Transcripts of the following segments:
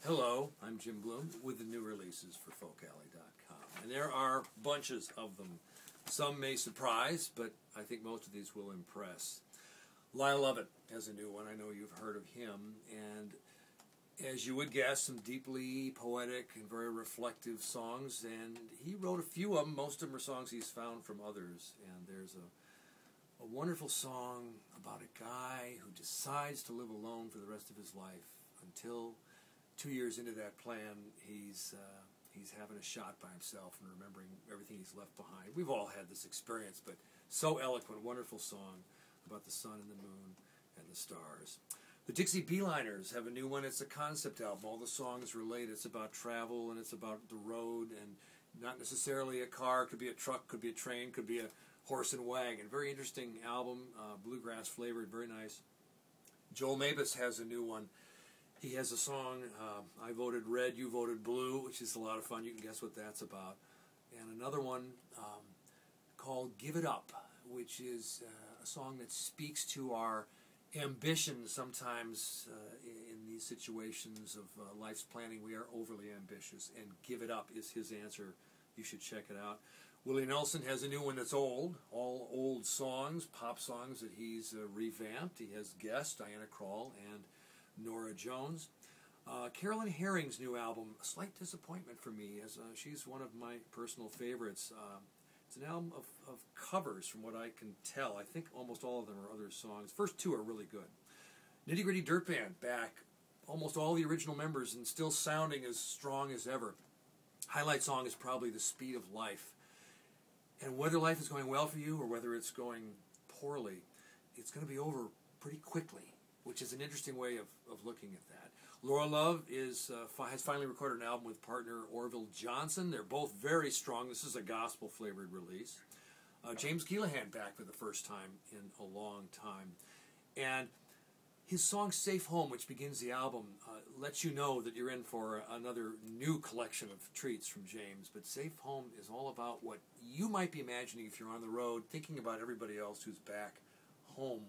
Hello, I'm Jim Blum with the new releases for folkalley.com. And there are bunches of them. Some may surprise, but I think most of these will impress. Lyle Lovett has a new one. I know you've heard of him. And as you would guess, some deeply poetic and very reflective songs. And he wrote a few of them. Most of them are songs he's found from others. And there's a wonderful song about a guy who decides to live alone for the rest of his life until 2 years into that plan, he's having a shot by himself and remembering everything he's left behind. We've all had this experience, but so eloquent, wonderful song about the sun and the moon and the stars. The Dixie Beeliners have a new one. It's a concept album. All the songs relate. It's about travel and it's about the road, and not necessarily a car. Could be a truck, could be a train, could be a horse and wagon. Very interesting album, bluegrass flavored, very nice. Joel Mabus has a new one. He has a song, I voted red, you voted blue, which is a lot of fun. You can guess what that's about. And another one called Give It Up, which is a song that speaks to our ambition sometimes in these situations of life's planning. We are overly ambitious, and Give It Up is his answer. You should check it out. Willie Nelson has a new one that's old, all old songs, pop songs that he's revamped. He has guests, Diana Krall and Nora Jones. Carolyn Herring's new album, a slight disappointment for me, as she's one of my personal favorites. It's an album of covers, from what I can tell. I think almost all of them are other songs. First two are really good. Nitty Gritty Dirt Band, back. Almost all the original members and still sounding as strong as ever. Highlight song is probably The Speed of Life. And whether life is going well for you or whether it's going poorly, it's going to be over pretty quickly, which is an interesting way of looking at that. Laura Love has finally recorded an album with partner Orville Johnson. They're both very strong. This is a gospel-flavored release. James Keelahan back for the first time in a long time. And his song Safe Home, which begins the album, lets you know that you're in for another new collection of treats from James. But Safe Home is all about what you might be imagining if you're on the road, thinking about everybody else who's back home.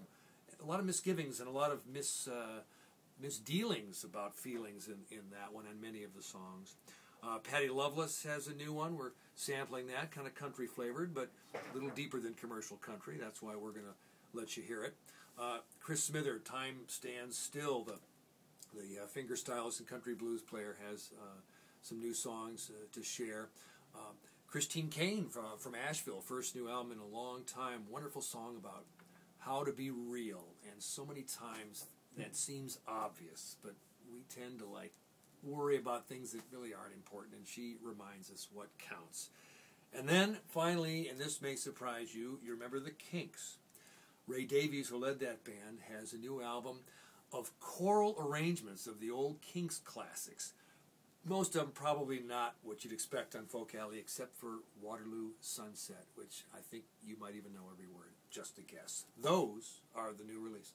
A lot of misgivings and a lot of misdealings about feelings in that one and many of the songs. Patty Loveless has a new one. We're sampling that, kind of country flavored, but a little deeper than commercial country. That's why we're going to let you hear it. Chris Smither, Time Stands Still, the fingerstylist and country blues player, has some new songs to share. Christine Kane from Asheville, first new album in a long time. Wonderful song about how to be real, and so many times that seems obvious, but we tend to worry about things that really aren't important, and she reminds us what counts. And then finally, and this may surprise you, you remember the Kinks. Ray Davies, who led that band, has a new album of choral arrangements of the old Kinks classics. Most of them probably not what you'd expect on Folk Alley, except for Waterloo Sunset, which I think you might even know every word, just a guess. Those are the new releases.